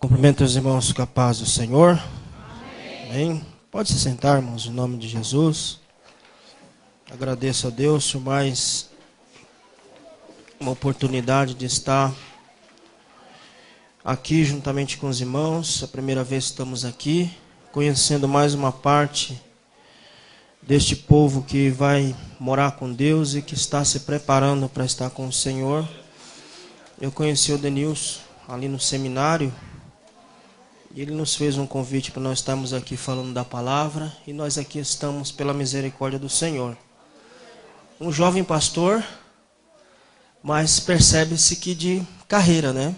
Cumprimento os irmãos com a paz do Senhor. Amém. Pode se sentar, irmãos, em nome de Jesus. Agradeço a Deus por mais uma oportunidade de estar aqui juntamente com os irmãos. A primeira vez que estamos aqui, conhecendo mais uma parte deste povo que vai morar com Deus e que está se preparando para estar com o Senhor. Eu conheci o Denilson ali no seminário. E ele nos fez um convite para nós estarmos aqui falando da palavra. E nós aqui estamos pela misericórdia do Senhor. Um jovem pastor, mas percebe-se que de carreira, né?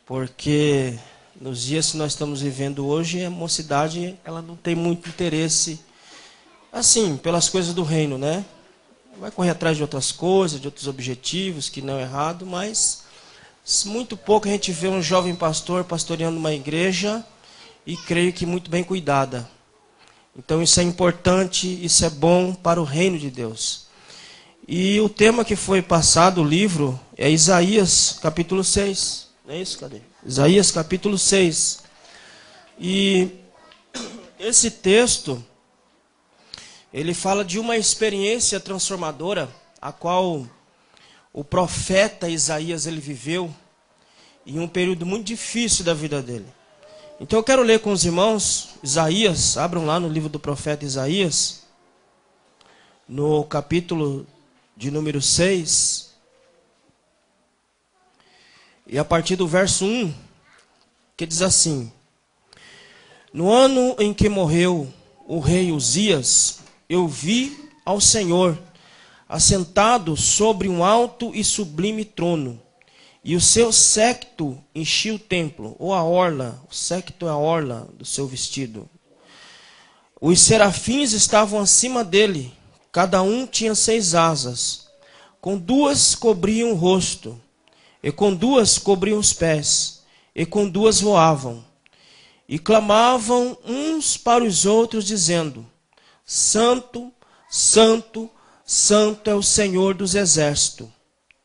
Porque nos dias que nós estamos vivendo hoje, a mocidade ela não tem muito interesse, assim, pelas coisas do reino, né? Vai correr atrás de outras coisas, de outros objetivos, que não é errado, mas muito pouco a gente vê um jovem pastor pastoreando uma igreja e creio que muito bem cuidada. Então isso é importante, isso é bom para o reino de Deus. E o tema que foi passado, o livro, é Isaías capítulo 6. Não é isso? Cadê? Isaías capítulo 6. E esse texto, ele fala de uma experiência transformadora, a qual o profeta Isaías ele viveu em um período muito difícil da vida dele. Então eu quero ler com os irmãos Isaías, abram lá no livro do profeta Isaías, no capítulo de número 6, e a partir do verso 1, que diz assim: No ano em que morreu o rei Uzias, eu vi ao Senhor assentado sobre um alto e sublime trono, e o seu séquito enchia o templo, ou a orla, o séquito é a orla do seu vestido. Os serafins estavam acima dele, cada um tinha 6 asas, com 2 cobriam o rosto, e com 2 cobriam os pés, e com 2 voavam, e clamavam uns para os outros, dizendo: Santo, Santo, Santo é o Senhor dos exércitos.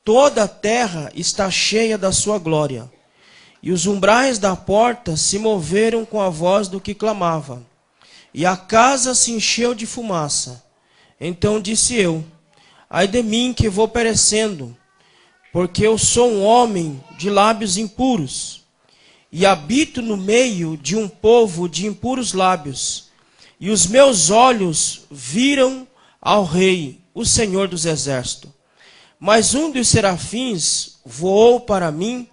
Toda a terra está cheia da sua glória. E os umbrais da porta se moveram com a voz do que clamava. E a casa se encheu de fumaça. Então disse eu: Ai de mim que vou perecendo, porque eu sou um homem de lábios impuros, e habito no meio de um povo de impuros lábios. E os meus olhos viram ao Rei, o Senhor dos exércitos. Mas um dos serafins voou para mim,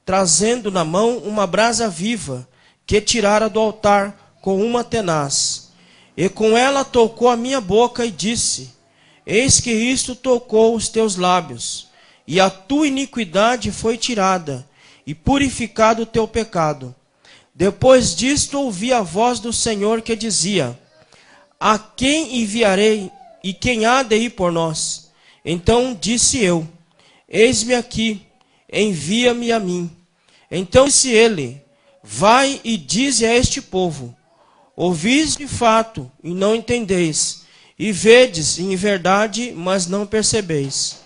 trazendo na mão uma brasa viva, que tirara do altar com uma tenaz. E com ela tocou a minha boca e disse: Eis que isto tocou os teus lábios, e a tua iniquidade foi tirada, e purificado o teu pecado. Depois disto ouvi a voz do Senhor que dizia: A quem enviarei? E quem há de ir por nós? Então disse eu: Eis-me aqui, envia-me a mim. Então disse ele: Vai e dize a este povo: Ouvis de fato e não entendeis, e vedes em verdade, mas não percebeis.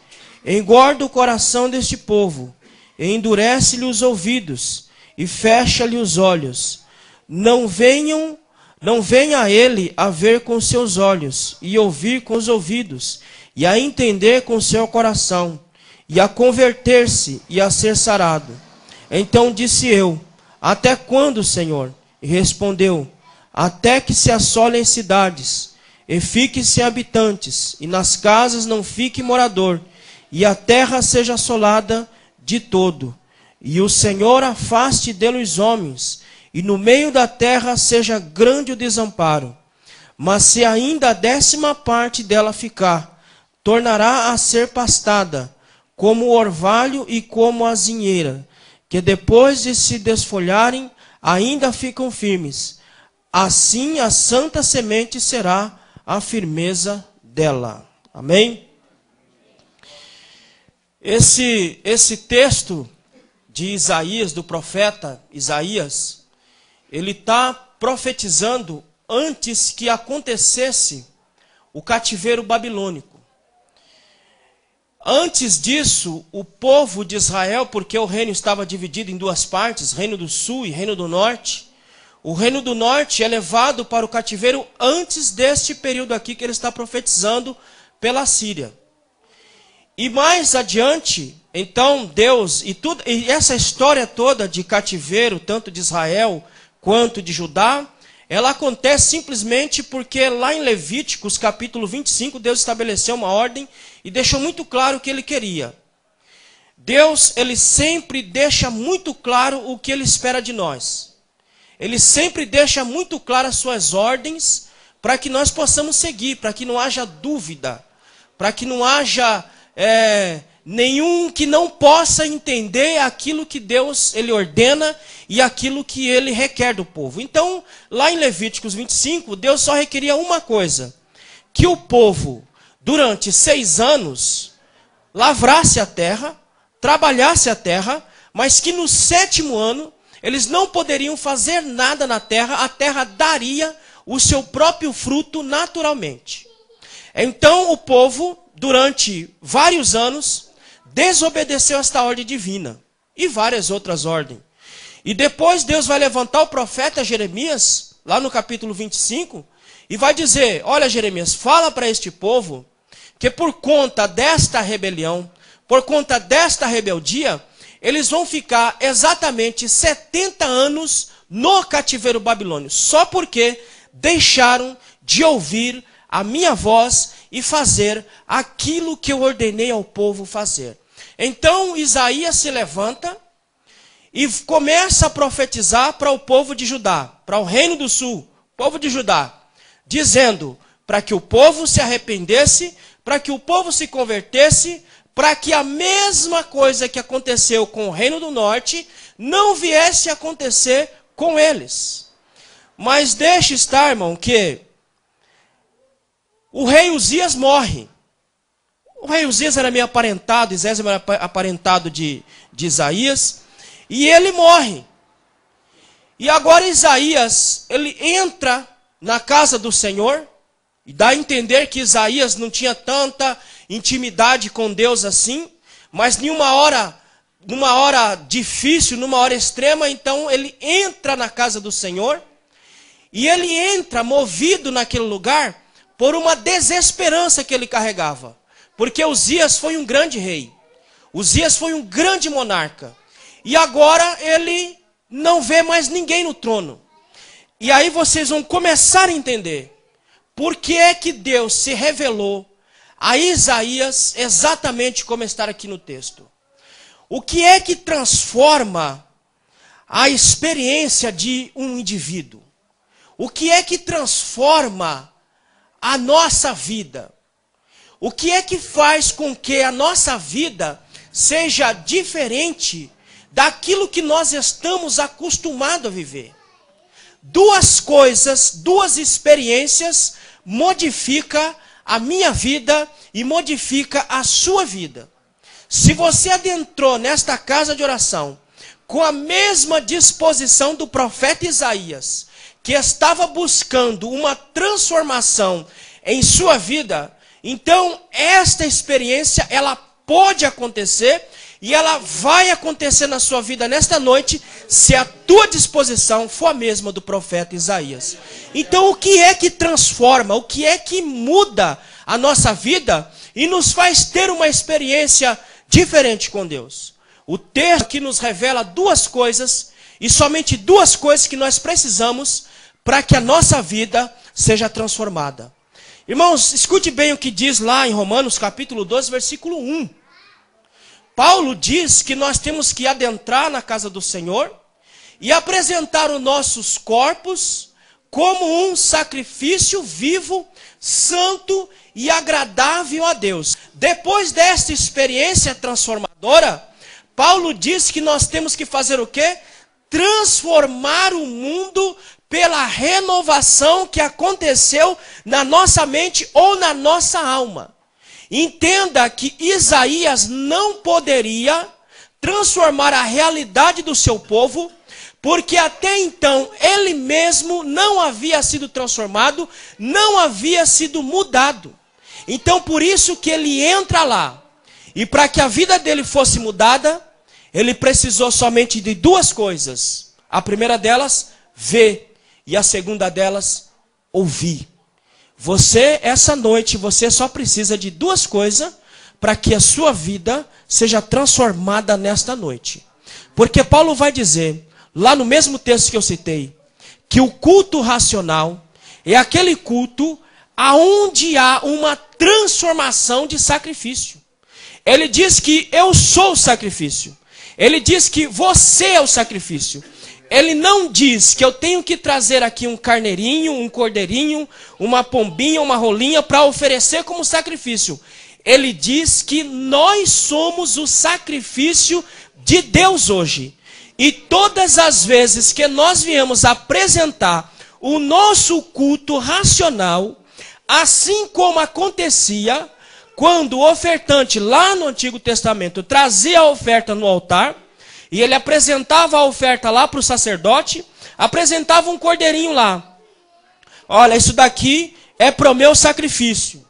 Engorda o coração deste povo, e endurece-lhe os ouvidos, e fecha-lhe os olhos. Não venha a ele a ver com seus olhos, e ouvir com os ouvidos, e a entender com seu coração, e a converter-se, e a ser sarado. Então disse eu: Até quando, Senhor? E respondeu: Até que se assolem cidades, e fiquem sem habitantes, e nas casas não fique morador, e a terra seja assolada de todo. E o Senhor afaste dele os homens, e no meio da terra seja grande o desamparo. Mas se ainda a 10ª parte dela ficar, tornará a ser pastada, como o orvalho e como a azinheira, que depois de se desfolharem, ainda ficam firmes. Assim a santa semente será a firmeza dela. Amém? Esse texto de Isaías, do profeta Isaías, ele está profetizando antes que acontecesse o cativeiro babilônico. Antes disso, o povo de Israel, porque o reino estava dividido em duas partes, reino do sul e reino do norte, o reino do norte é levado para o cativeiro antes deste período aqui que ele está profetizando pela Síria. E mais adiante, então Deus, e essa história toda de cativeiro, tanto de Israel quanto de Judá, ela acontece simplesmente porque lá em Levíticos capítulo 25, Deus estabeleceu uma ordem e deixou muito claro o que ele queria. Deus, ele sempre deixa muito claro o que ele espera de nós. Ele sempre deixa muito claro as suas ordens para que nós possamos seguir, para que não haja dúvida, para que não haja nenhum que não possa entender aquilo que Deus ele ordena e aquilo que ele requer do povo. Então, lá em Levíticos 25, Deus só requeria uma coisa: que o povo, durante 6 anos, lavrasse a terra, trabalhasse a terra, mas que no 7º ano, eles não poderiam fazer nada na terra, a terra daria o seu próprio fruto naturalmente. Então o povo, durante vários anos, desobedeceu esta ordem divina e várias outras ordens. E depois Deus vai levantar o profeta Jeremias, lá no capítulo 25, e vai dizer: olha, Jeremias, fala para este povo que por conta desta rebelião, por conta desta rebeldia, eles vão ficar exatamente 70 anos no cativeiro babilônio, só porque deixaram de ouvir a minha voz e fazer aquilo que eu ordenei ao povo fazer. Então Isaías se levanta e começa a profetizar para o povo de Judá, para o reino do sul, povo de Judá, dizendo para que o povo se arrependesse, para que o povo se convertesse, para que a mesma coisa que aconteceu com o reino do norte não viesse a acontecer com eles. Mas deixe estar, irmão, que o rei Uzias morre. O rei Uzias era meio aparentado, Isaías era aparentado de Isaías, e ele morre. E agora Isaías, ele entra na casa do Senhor, e dá a entender que Isaías não tinha tanta intimidade com Deus assim, mas numa hora difícil, numa hora extrema, então ele entra na casa do Senhor, e ele entra movido naquele lugar por uma desesperança que ele carregava. Porque Uzias foi um grande rei. Uzias foi um grande monarca. E agora ele não vê mais ninguém no trono. E aí vocês vão começar a entender por que é que Deus se revelou a Isaías exatamente como está aqui no texto. O que é que transforma a experiência de um indivíduo? O que é que transforma a nossa vida? O que é que faz com que a nossa vida seja diferente daquilo que nós estamos acostumados a viver? Duas coisas, duas experiências modificam a minha vida e modifica a sua vida. Se você adentrou nesta casa de oração com a mesma disposição do profeta Isaías, que estava buscando uma transformação em sua vida, então esta experiência ela pode acontecer e ela vai acontecer na sua vida nesta noite, se a tua disposição for a mesma do profeta Isaías. Então o que é que transforma, o que é que muda a nossa vida e nos faz ter uma experiência diferente com Deus? O texto aqui nos revela duas coisas, e somente duas coisas que nós precisamos para que a nossa vida seja transformada. Irmãos, escute bem o que diz lá em Romanos capítulo 12, versículo 1. Paulo diz que nós temos que adentrar na casa do Senhor e apresentar os nossos corpos como um sacrifício vivo, santo e agradável a Deus. Depois desta experiência transformadora, Paulo diz que nós temos que fazer o quê? Transformar o mundo pela renovação que aconteceu na nossa mente ou na nossa alma. Entenda que Isaías não poderia transformar a realidade do seu povo, porque até então ele mesmo não havia sido transformado, não havia sido mudado. Então por isso que ele entra lá, E para que a vida dele fosse mudada, ele precisou somente de duas coisas. A primeira delas, ver. E a segunda delas, ouvir. Você, essa noite, você só precisa de duas coisas para que a sua vida seja transformada nesta noite. Porque Paulo vai dizer, lá no mesmo texto que eu citei, que o culto racional é aquele culto aonde há uma transformação de sacrifício. Ele diz que eu sou o sacrifício. Ele diz que você é o sacrifício. Ele não diz que eu tenho que trazer aqui um carneirinho, um cordeirinho, uma pombinha, uma rolinha para oferecer como sacrifício. Ele diz que nós somos o sacrifício de Deus hoje. E todas as vezes que nós viemos apresentar o nosso culto racional, assim como acontecia quando o ofertante lá no Antigo Testamento trazia a oferta no altar, e ele apresentava a oferta lá para o sacerdote, apresentava um cordeirinho lá. Olha, isso daqui é para o meu sacrifício.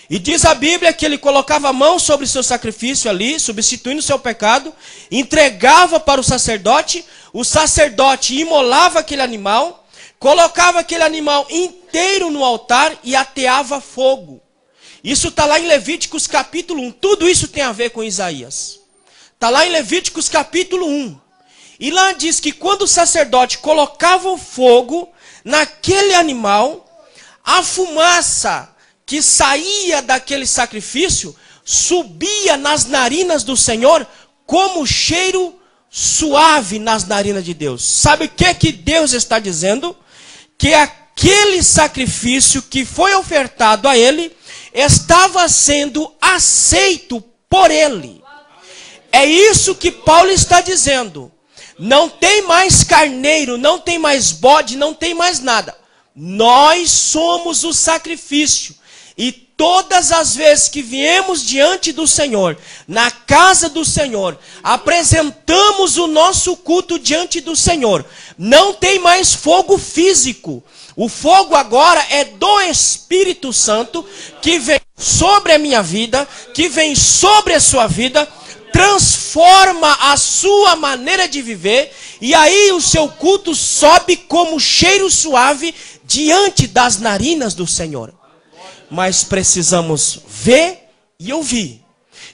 E diz a Bíblia que ele colocava a mão sobre o seu sacrifício ali, substituindo o seu pecado, entregava para o sacerdote imolava aquele animal, colocava aquele animal inteiro no altar e ateava fogo. Isso está lá em Levíticos capítulo 1. Tudo isso tem a ver com Isaías. Está lá em Levíticos capítulo 1. E lá diz que quando o sacerdote colocava o fogo naquele animal, a fumaça que saía daquele sacrifício subia nas narinas do Senhor como cheiro suave nas narinas de Deus. Sabe o que Deus está dizendo? Que aquele sacrifício que foi ofertado a ele estava sendo aceito por ele. É isso que Paulo está dizendo. Não tem mais carneiro, não tem mais bode, não tem mais nada. Nós somos o sacrifício. E todas as vezes que viemos diante do Senhor, na casa do Senhor, apresentamos o nosso culto diante do Senhor. Não tem mais fogo físico. O fogo agora é do Espírito Santo, que vem sobre a minha vida, que vem sobre a sua vida, transforma a sua maneira de viver, e aí o seu culto sobe como cheiro suave diante das narinas do Senhor. Mas precisamos ver e ouvir.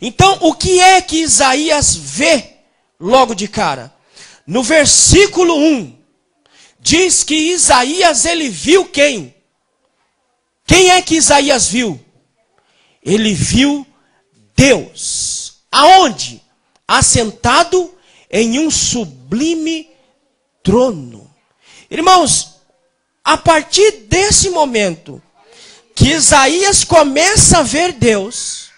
Então, o que é que Isaías vê logo de cara? No versículo 1, diz que Isaías, ele viu quem? Quem é que Isaías viu? Ele viu Deus. Aonde? Assentado em um sublime trono. Irmãos, a partir desse momento que Isaías começa a ver Deus,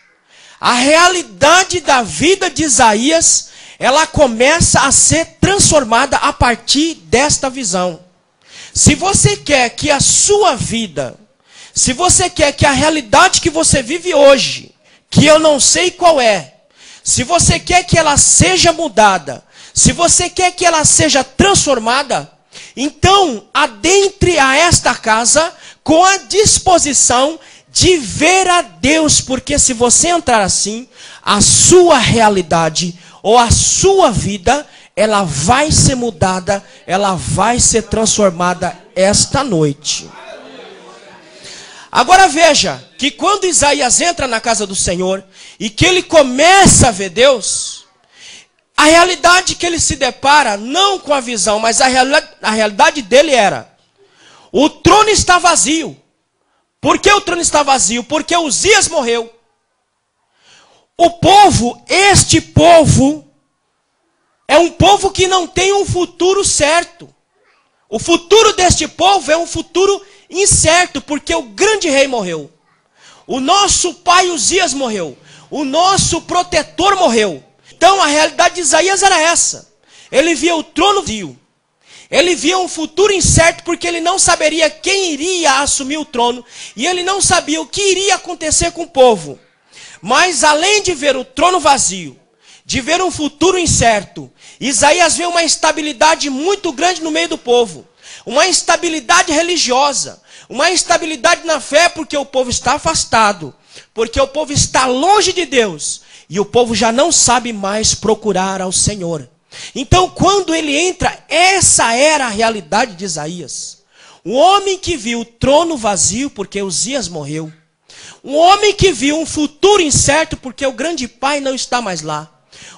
a realidade da vida de Isaías, ela começa a ser transformada a partir desta visão. Se você quer que a sua vida, se você quer que a realidade que você vive hoje, que eu não sei qual é, se você quer que ela seja mudada, se você quer que ela seja transformada, então adentre a esta casa com a disposição de ver a Deus, porque se você entrar assim, a sua realidade ou a sua vida, ela vai ser mudada, ela vai ser transformada esta noite. Agora veja, que quando Isaías entra na casa do Senhor, e que ele começa a ver Deus, a realidade que ele se depara, não com a visão, mas a realidade dele era, o trono está vazio. Por que o trono está vazio? Porque Uzias morreu. O povo, este povo, é um povo que não tem um futuro certo. O futuro deste povo é um futuro incerto, porque o grande rei morreu. O nosso pai Uzias morreu. O nosso protetor morreu. Então a realidade de Isaías era essa. Ele via o trono vazio. Ele via um futuro incerto, porque ele não saberia quem iria assumir o trono. E ele não sabia o que iria acontecer com o povo. Mas além de ver o trono vazio, de ver um futuro incerto, Isaías vê uma instabilidade muito grande no meio do povo. Uma instabilidade religiosa. Uma instabilidade na fé, porque o povo está afastado. Porque o povo está longe de Deus. e o povo já não sabe mais procurar ao Senhor. Então, quando ele entra, essa era a realidade de Isaías. Um homem que viu o trono vazio porque Uzias morreu. Um homem que viu um futuro incerto porque o grande pai não está mais lá.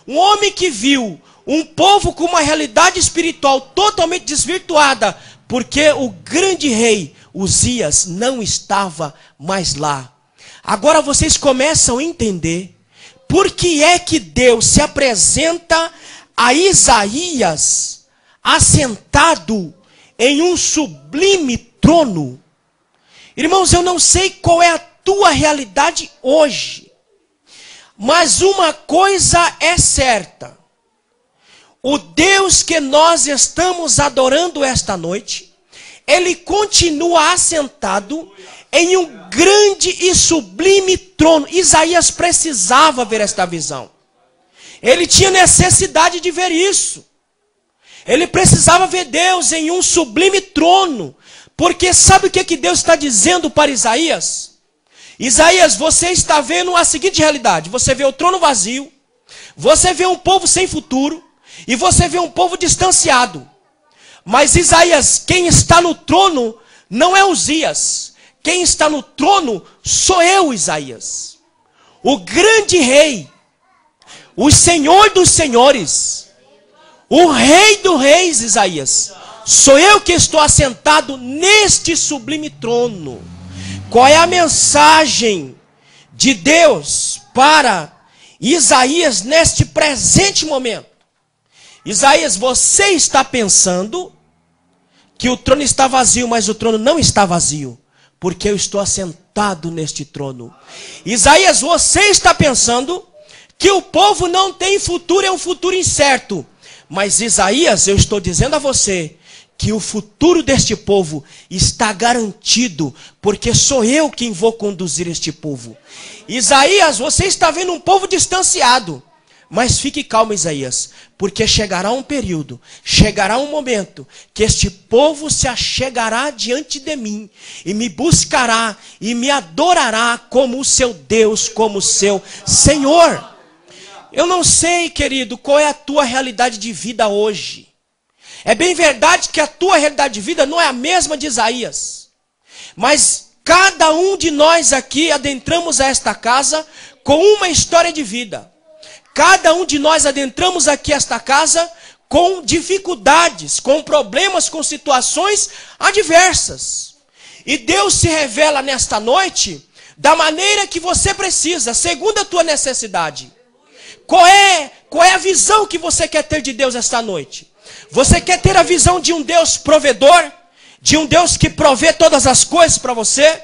Um homem que viu um povo com uma realidade espiritual totalmente desvirtuada porque o grande rei Uzias não estava mais lá. Agora vocês começam a entender por que é que Deus se apresenta a Isaías assentado em um sublime trono. Irmãos, eu não sei qual é a tua realidade hoje, mas uma coisa é certa: o Deus que nós estamos adorando esta noite, ele continua assentado em um grande e sublime trono. Isaías precisava ver esta visão. Ele tinha necessidade de ver isso. Ele precisava ver Deus em um sublime trono. Porque sabe o que Deus está dizendo para Isaías? Isaías, você está vendo a seguinte realidade. Você vê o trono vazio. Você vê um povo sem futuro. E você vê um povo distanciado. Mas Isaías, quem está no trono não é Uzias. Quem está no trono sou eu, Isaías. O grande rei. O Senhor dos senhores. O Rei dos reis, Isaías. Sou eu que estou assentado neste sublime trono. Qual é a mensagem de Deus para Isaías neste presente momento? Isaías, você está pensando que o trono está vazio, mas o trono não está vazio, porque eu estou assentado neste trono. Isaías, você está pensando que o povo não tem futuro, é um futuro incerto. Mas Isaías, eu estou dizendo a você que o futuro deste povo está garantido, porque sou eu quem vou conduzir este povo. Isaías, você está vendo um povo distanciado. Mas fique calmo, Isaías, porque chegará um período, chegará um momento, que este povo se achegará diante de mim, e me buscará, e me adorará como o seu Deus, como o seu Senhor. Eu não sei, querido, qual é a tua realidade de vida hoje. É bem verdade que a tua realidade de vida não é a mesma de Isaías. Mas cada um de nós aqui adentramos a esta casa com uma história de vida. Cada um de nós adentramos aqui esta casa com dificuldades, com problemas, com situações adversas. E Deus se revela nesta noite da maneira que você precisa, segundo a tua necessidade. Qual é a visão que você quer ter de Deus esta noite? Você quer ter a visão de um Deus provedor? De um Deus que provê todas as coisas para você?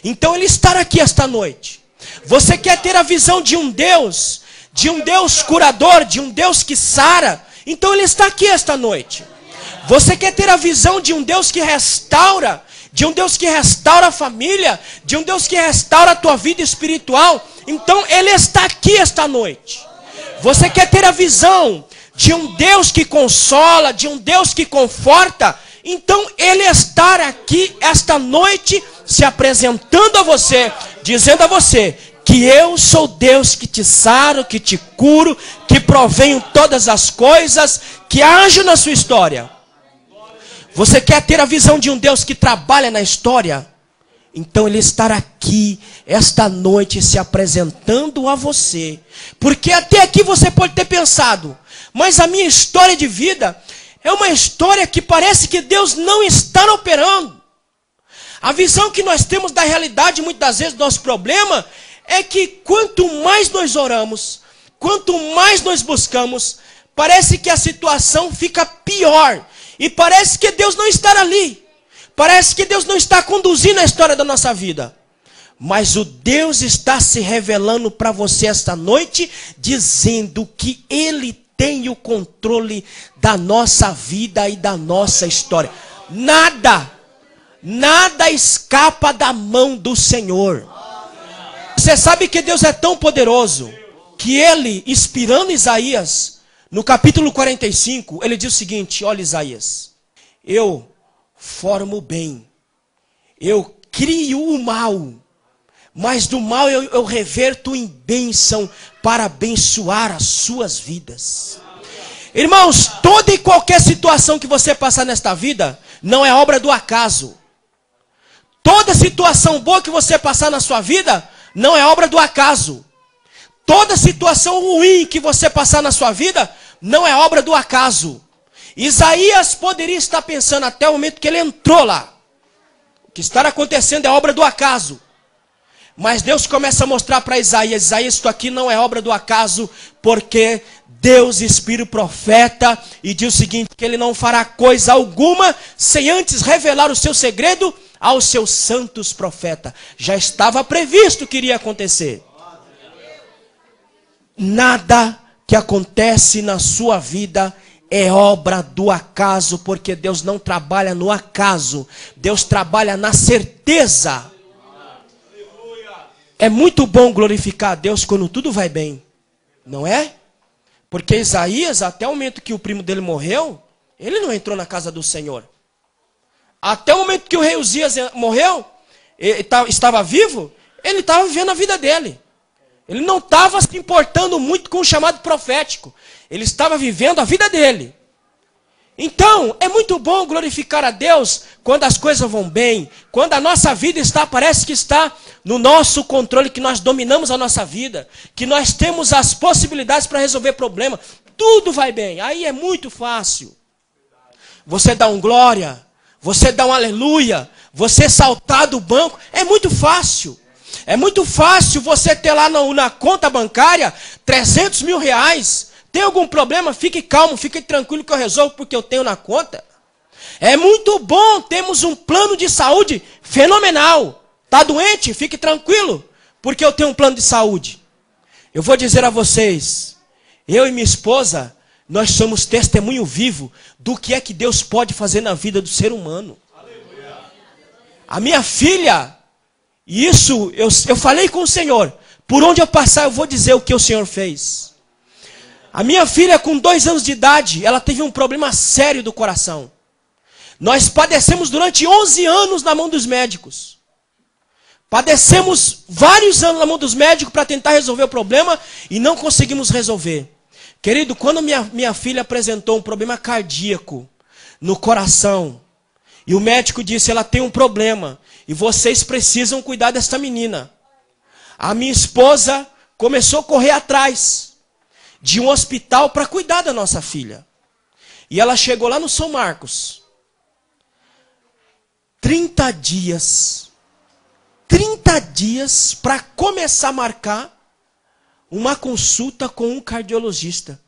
Então Ele estará aqui esta noite. Você quer ter a visão de um Deus curador, de um Deus que sara? Então Ele está aqui esta noite. Você quer ter a visão de um Deus que restaura? De um Deus que restaura a família? De um Deus que restaura a tua vida espiritual? Então Ele está aqui esta noite. Você quer ter a visão de um Deus que consola, de um Deus que conforta? Então Ele está aqui esta noite se apresentando a você, dizendo a você que eu sou Deus que te saro, que te curo, que provenho todas as coisas, que ajo na sua história. Você quer ter a visão de um Deus que trabalha na história? Então Ele estará aqui esta noite se apresentando a você. Porque até aqui você pode ter pensado, mas a minha história de vida é uma história que parece que Deus não está operando. A visão que nós temos da realidade, muitas das vezes, do nosso problema, é que quanto mais nós oramos, quanto mais nós buscamos, parece que a situação fica pior. E parece que Deus não está ali. Parece que Deus não está conduzindo a história da nossa vida. Mas o Deus está se revelando para você esta noite, dizendo que Ele tem o controle da nossa vida e da nossa história. Nada escapa da mão do Senhor. Você sabe que Deus é tão poderoso que Ele, inspirando Isaías, no capítulo 45, Ele diz o seguinte: olha, Isaías, eu formo o bem, eu crio o mal, mas do mal eu reverto em bênção para abençoar as suas vidas. Irmãos, toda e qualquer situação que você passar nesta vida não é obra do acaso. Toda situação boa que você passar na sua vida não é obra do acaso. Toda situação ruim que você passar na sua vida não é obra do acaso. Isaías poderia estar pensando até o momento que ele entrou lá. O que está acontecendo é obra do acaso. Mas Deus começa a mostrar para Isaías: Isaías, isso aqui não é obra do acaso, porque Deus inspira o profeta e diz o seguinte, que ele não fará coisa alguma sem antes revelar o seu segredo aos seus santos profetas. Já estava previsto que iria acontecer. Nada que acontece na sua vida é obra do acaso, porque Deus não trabalha no acaso. Deus trabalha na certeza. É muito bom glorificar a Deus quando tudo vai bem, não é? Porque Isaías, até o momento que o primo dele morreu, ele não entrou na casa do Senhor. Até o momento que o rei Uzias morreu, estava vivo, ele estava vivendo a vida dele. Ele não estava se importando muito com o chamado profético. Ele estava vivendo a vida dele. Então, é muito bom glorificar a Deus quando as coisas vão bem. Quando a nossa vida parece que está no nosso controle, que nós dominamos a nossa vida. Que nós temos as possibilidades para resolver problemas. Tudo vai bem. Aí é muito fácil. Você dá um glória, você dá um aleluia, você saltar do banco. É muito fácil. É muito fácil você ter lá na conta bancária 300 mil reais. Tem algum problema? Fique calmo, fique tranquilo que eu resolvo porque eu tenho na conta. É muito bom, temos um plano de saúde fenomenal. Está doente? Fique tranquilo, porque eu tenho um plano de saúde. Eu vou dizer a vocês, eu e minha esposa, nós somos testemunho vivo do que é que Deus pode fazer na vida do ser humano. Aleluia. A minha filha, isso eu falei com o Senhor, por onde eu passar eu vou dizer o que o Senhor fez. A minha filha, com 2 anos de idade, ela teve um problema sério do coração. Nós padecemos durante 11 anos na mão dos médicos. Padecemos vários anos na mão dos médicos para tentar resolver o problema e não conseguimos resolver. Querido, quando minha filha apresentou um problema cardíaco no coração, e o médico disse, ela tem um problema, e vocês precisam cuidar desta menina. A minha esposa começou a correr atrás de um hospital para cuidar da nossa filha. E ela chegou lá no São Marcos. 30 dias para começar a marcar uma consulta com um cardiologista.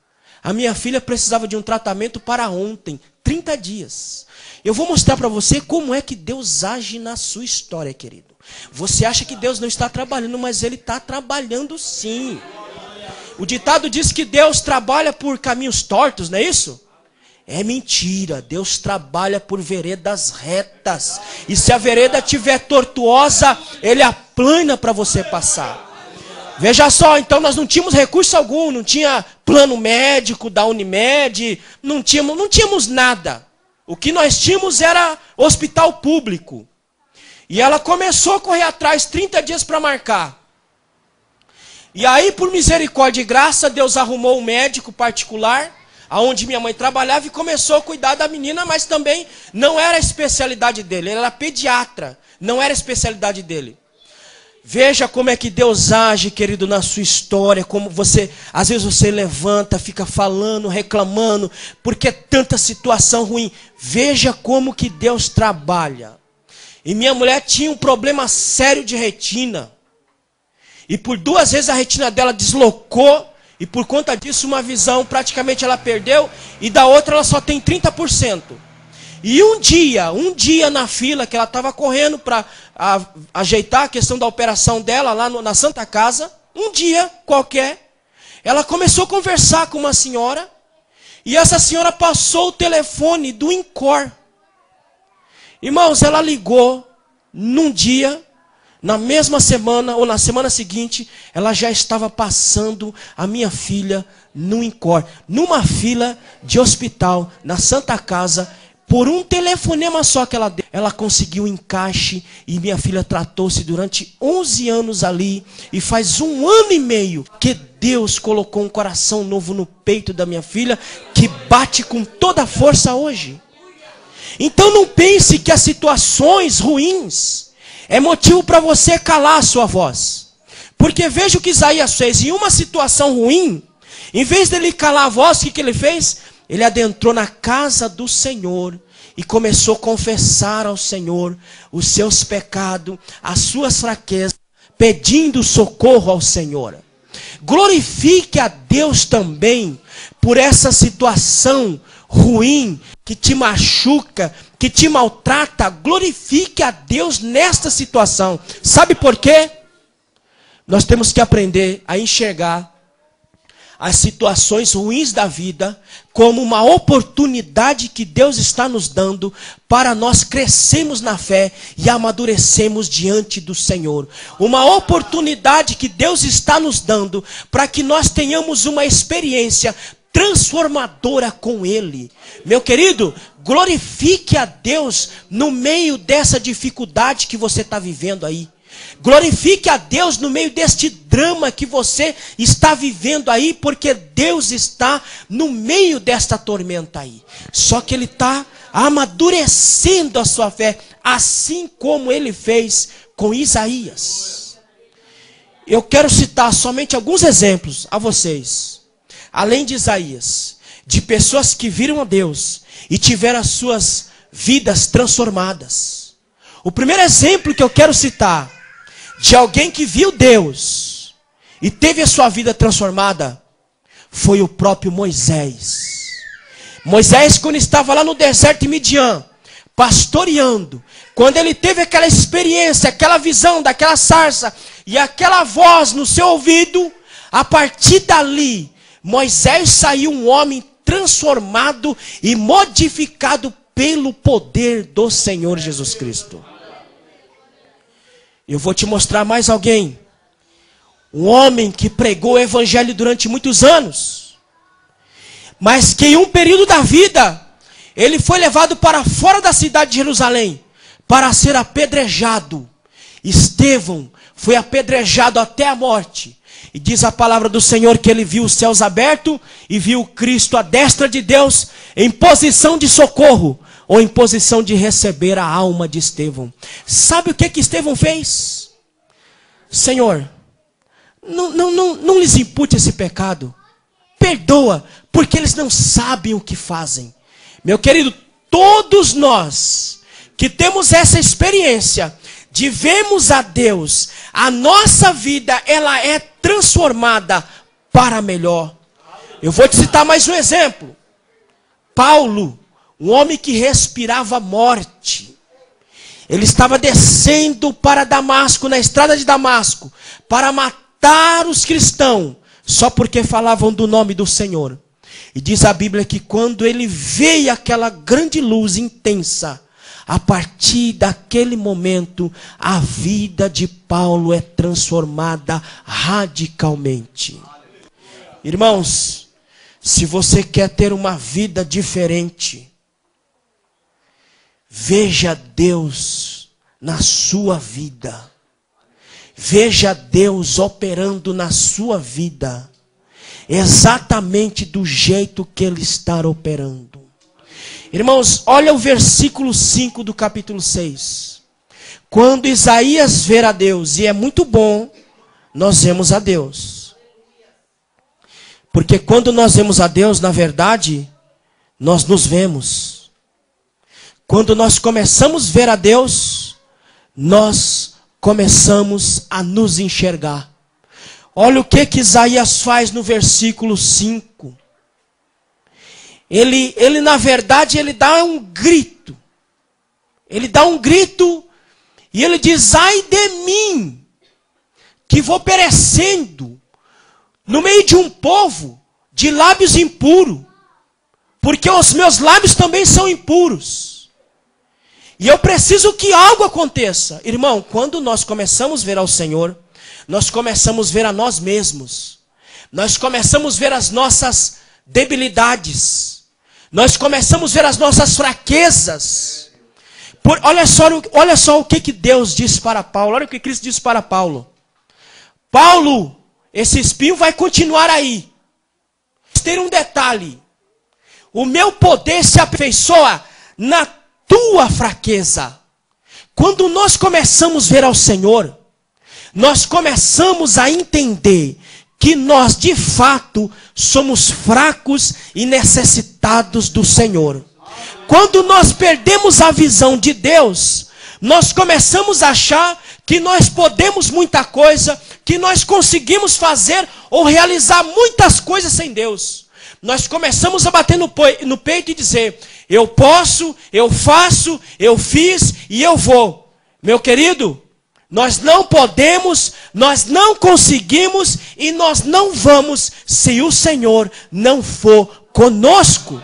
A minha filha precisava de um tratamento para ontem, 30 dias. Eu vou mostrar para você como é que Deus age na sua história, querido. Você acha que Deus não está trabalhando, mas Ele está trabalhando sim. O ditado diz que Deus trabalha por caminhos tortos, não é isso? É mentira, Deus trabalha por veredas retas. E se a vereda estiver tortuosa, Ele aplana para você passar. Veja só, então nós não tínhamos recurso algum, não tinha plano médico da Unimed, não tínhamos nada. O que nós tínhamos era hospital público. E ela começou a correr atrás 30 dias para marcar. E aí, por misericórdia e graça, Deus arrumou um médico particular, aonde minha mãe trabalhava, e começou a cuidar da menina, mas também não era a especialidade dele, ele era pediatra, não era a especialidade dele. Veja como é que Deus age, querido, na sua história, como às vezes você levanta, fica falando, reclamando, porque é tanta situação ruim. Veja como que Deus trabalha. E minha mulher tinha um problema sério de retina. E por 2 vezes a retina dela deslocou, e por conta disso uma visão praticamente ela perdeu, e da outra ela só tem 30%. E um dia na fila que ela estava correndo para ajeitar a questão da operação dela lá na Santa Casa, um dia qualquer, ela começou a conversar com uma senhora, e essa senhora passou o telefone do INCOR. Irmãos, ela ligou num dia, na mesma semana ou na semana seguinte, ela já estava passando a minha filha no INCOR, numa fila de hospital, na Santa Casa, Por um telefonema só que ela deu, ela conseguiu um encaixe e minha filha tratou-se durante 11 anos ali. E faz 1 ano e meio que Deus colocou um coração novo no peito da minha filha, que bate com toda a força hoje. Então não pense que as situações ruins é motivo para você calar a sua voz. Porque veja o que Isaías fez. Em uma situação ruim, em vez dele calar a voz, o que ele fez? Ele adentrou na casa do Senhor e começou a confessar ao Senhor os seus pecados, as suas fraquezas, pedindo socorro ao Senhor. Glorifique a Deus também por essa situação ruim, que te machuca, que te maltrata. Glorifique a Deus nesta situação. Sabe por quê? Nós temos que aprender a enxergar as situações ruins da vida como uma oportunidade que Deus está nos dando para nós crescermos na fé e amadurecermos diante do Senhor. Uma oportunidade que Deus está nos dando para que nós tenhamos uma experiência transformadora com Ele. Meu querido, glorifique a Deus no meio dessa dificuldade que você está vivendo aí. Glorifique a Deus no meio deste drama que você está vivendo aí, porque Deus está no meio desta tormenta aí. Só que Ele está amadurecendo a sua fé, assim como Ele fez com Isaías. Eu quero citar somente alguns exemplos a vocês, além de Isaías, de pessoas que viram a Deus e tiveram as suas vidas transformadas. O primeiro exemplo que eu quero citar de alguém que viu Deus e teve a sua vida transformada foi o próprio Moisés. Moisés, quando estava lá no deserto de Midian, pastoreando, quando ele teve aquela experiência, aquela visão daquela sarça e aquela voz no seu ouvido, a partir dali, Moisés saiu um homem transformado e modificado pelo poder do Senhor Jesus Cristo. Eu vou te mostrar mais alguém. Um homem que pregou o evangelho durante muitos anos, mas que em um período da vida, ele foi levado para fora da cidade de Jerusalém, para ser apedrejado. Estevão foi apedrejado até a morte. E diz a palavra do Senhor que ele viu os céus abertos e viu Cristo à destra de Deus, em posição de socorro, ou em posição de receber a alma de Estevão. Sabe o que Estevão fez? Senhor, não lhes impute esse pecado. Perdoa, porque eles não sabem o que fazem. Meu querido, todos nós que temos essa experiência de vermos a Deus, a nossa vida, ela é transformada para melhor. Eu vou te citar mais um exemplo. Paulo, um homem que respirava morte. Ele estava descendo para Damasco, na estrada de Damasco, para matar os cristãos, só porque falavam do nome do Senhor. E diz a Bíblia que quando ele veio aquela grande luz intensa, a partir daquele momento, a vida de Paulo é transformada radicalmente. Irmãos, se você quer ter uma vida diferente, veja Deus na sua vida. Veja Deus operando na sua vida. Exatamente do jeito que Ele está operando. Irmãos, olha o versículo 5 do capítulo 6. Quando Isaías ver a Deus, e é muito bom nós vemos a Deus. Porque quando nós vemos a Deus, na verdade, nós nos vemos. Quando nós começamos a ver a Deus, nós começamos a nos enxergar. Olha o que Isaías faz no versículo 5. Ele na verdade, ele dá um grito. Ele dá um grito e ele diz: ai de mim, que vou perecendo no meio de um povo de lábios impuros, porque os meus lábios também são impuros. E eu preciso que algo aconteça. Irmão, quando nós começamos a ver ao Senhor, nós começamos a ver a nós mesmos. Nós começamos a ver as nossas debilidades. Nós começamos a ver as nossas fraquezas. Olha só o que Deus disse para Paulo. Olha o que Cristo disse para Paulo. Paulo, esse espinho vai continuar aí. Tem um detalhe. O meu poder se aperfeiçoa na tua fraqueza. Quando nós começamos a ver ao Senhor, nós começamos a entender que nós de fato somos fracos e necessitados do Senhor. Quando nós perdemos a visão de Deus, nós começamos a achar que nós podemos muita coisa, que nós conseguimos fazer ou realizar muitas coisas sem Deus. Nós começamos a bater no peito e dizer, eu posso, eu faço, eu fiz e eu vou. Meu querido, nós não podemos, nós não conseguimos e nós não vamos se o Senhor não for conosco.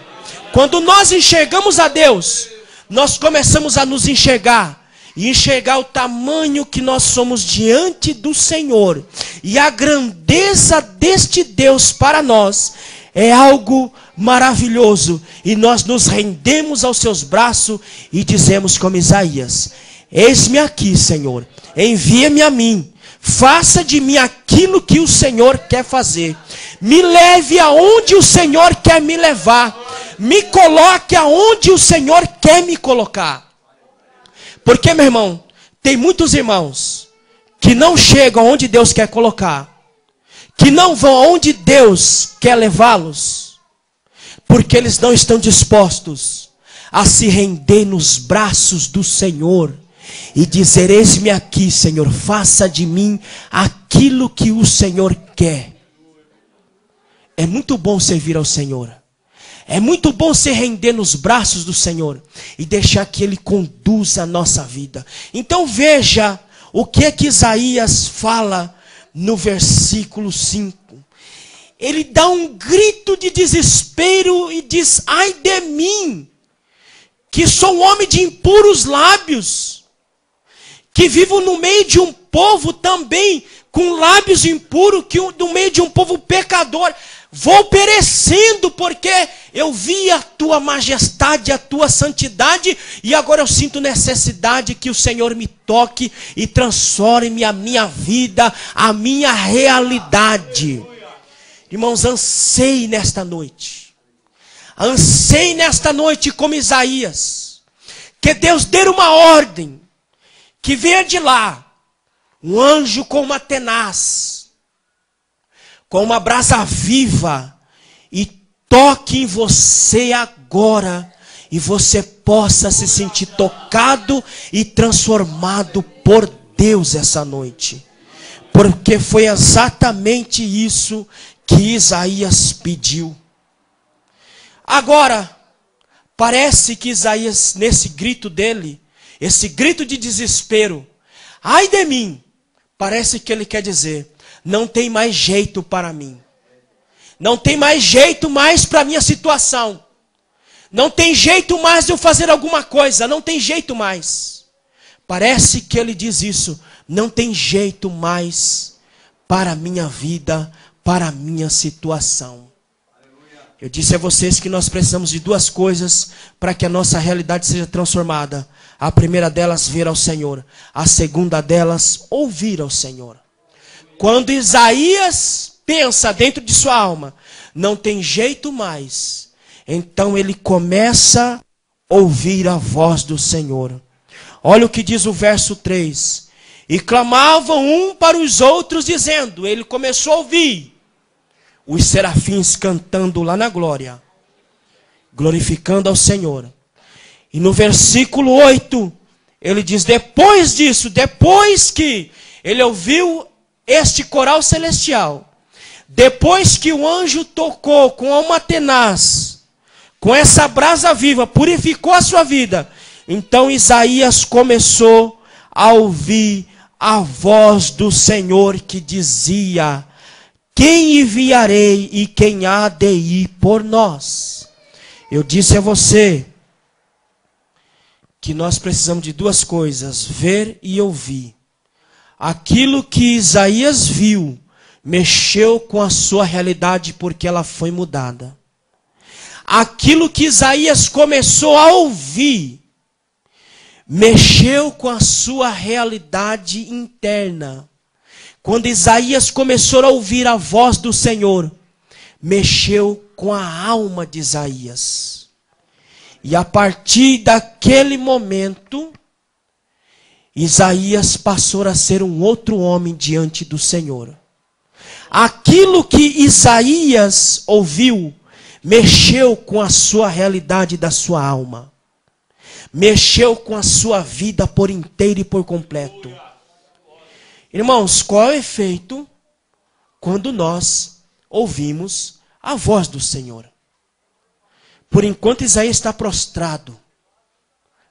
Quando nós enxergamos a Deus, nós começamos a nos enxergar. E enxergar o tamanho que nós somos diante do Senhor. E a grandeza deste Deus para nós é algo maravilhoso. E nós nos rendemos aos seus braços e dizemos como Isaías, eis-me aqui, Senhor, envia-me a mim. Faça de mim aquilo que o Senhor quer fazer. Me leve aonde o Senhor quer me levar. Me coloque aonde o Senhor quer me colocar. Porque, meu irmão, tem muitos irmãos que não chegam onde Deus quer colocar, que não vão aonde Deus quer levá-los, porque eles não estão dispostos a se render nos braços do Senhor e dizer, eis-me aqui, Senhor, faça de mim aquilo que o Senhor quer. É muito bom servir ao Senhor. É muito bom se render nos braços do Senhor e deixar que Ele conduza a nossa vida. Então veja o que é que Isaías fala no versículo 5. Ele dá um grito de desespero e diz, ai de mim, que sou um homem de impuros lábios, que vivo no meio de um povo também com lábios impuros, no meio de um povo pecador. Vou perecendo porque eu vi a tua majestade, a tua santidade, e agora eu sinto necessidade que o Senhor me toque e transforme a minha vida, a minha realidade. Irmãos, anseie nesta noite. Anseie nesta noite como Isaías. Que Deus dê uma ordem, que venha de lá um anjo com uma tenaz, com uma brasa viva, e toque em você agora, e você possa se sentir tocado e transformado por Deus essa noite. Porque foi exatamente isso que Isaías pediu. Agora, parece que Isaías, nesse grito dele, esse grito de desespero, ai de mim, parece que ele quer dizer, não tem mais jeito para mim. Não tem mais jeito mais para a minha situação. Não tem jeito mais de eu fazer alguma coisa. Não tem jeito mais. Parece que ele diz isso. Não tem jeito mais para a minha vida, para a minha situação. Eu disse a vocês que nós precisamos de duas coisas para que a nossa realidade seja transformada. A primeira delas, ver ao Senhor. A segunda delas, ouvir ao Senhor. Quando Isaías pensa dentro de sua alma, não tem jeito mais, então ele começa a ouvir a voz do Senhor. Olha o que diz o verso 3. E clamavam um para os outros, dizendo, ele começou a ouvir os serafins cantando lá na glória, glorificando ao Senhor. E no versículo 8, ele diz, depois disso, depois que ele ouviu este coral celestial, depois que o anjo tocou com uma tenaz, com essa brasa viva, purificou a sua vida, então Isaías começou a ouvir a voz do Senhor que dizia, quem enviarei e quem há de ir por nós? Eu disse a você que nós precisamos de duas coisas, ver e ouvir. Aquilo que Isaías viu, mexeu com a sua realidade porque ela foi mudada. aquilo que Isaías começou a ouvir, mexeu com a sua realidade interna. Quando Isaías começou a ouvir a voz do Senhor, mexeu com a alma de Isaías. E a partir daquele momento, Isaías passou a ser um outro homem diante do Senhor. Aquilo que Isaías ouviu, mexeu com a sua realidade da sua alma. Mexeu com a sua vida por inteiro e por completo. Irmãos, qual é o efeito quando nós ouvimos a voz do Senhor? Por enquanto Isaías está prostrado,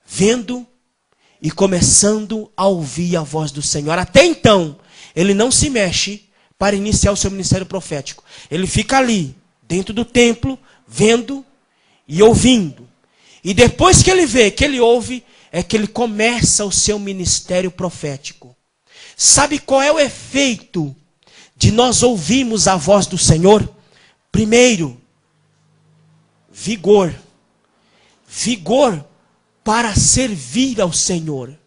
vendo e começando a ouvir a voz do Senhor. Até então, ele não se mexe para iniciar o seu ministério profético. Ele fica ali, dentro do templo, vendo e ouvindo. E depois que ele vê, que ele ouve, é que ele começa o seu ministério profético. Sabe qual é o efeito de nós ouvirmos a voz do Senhor? Primeiro, vigor. Vigor para servir ao Senhor.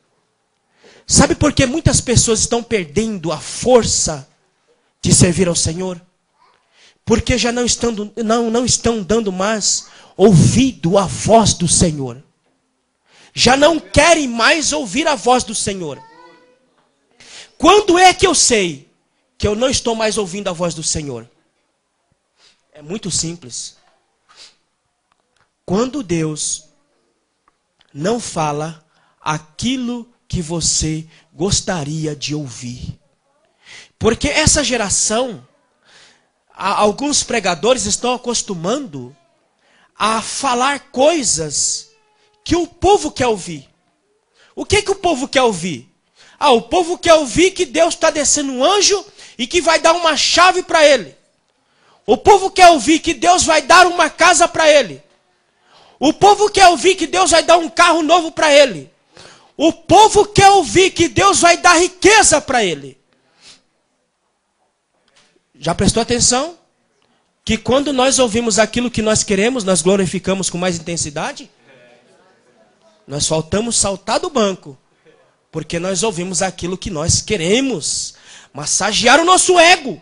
Sabe por que muitas pessoas estão perdendo a força de servir ao Senhor? Porque já não estão dando mais ouvido à voz do Senhor. Já não querem mais ouvir a voz do Senhor. Quando é que eu sei que eu não estou mais ouvindo a voz do Senhor? É muito simples. Quando Deus não fala aquilo que você gostaria de ouvir. Porque essa geração, alguns pregadores estão acostumando a falar coisas que o povo quer ouvir. O que o povo quer ouvir? O povo quer ouvir que Deus está descendo um anjo e que vai dar uma chave para ele. O povo quer ouvir que Deus vai dar uma casa para ele. O povo quer ouvir que Deus vai dar um carro novo para ele. O povo quer ouvir que Deus vai dar riqueza para ele. Já prestou atenção? Que quando nós ouvimos aquilo que nós queremos, nós glorificamos com mais intensidade? Nós faltamos saltar do banco. Porque nós ouvimos aquilo que nós queremos. Massagear o nosso ego.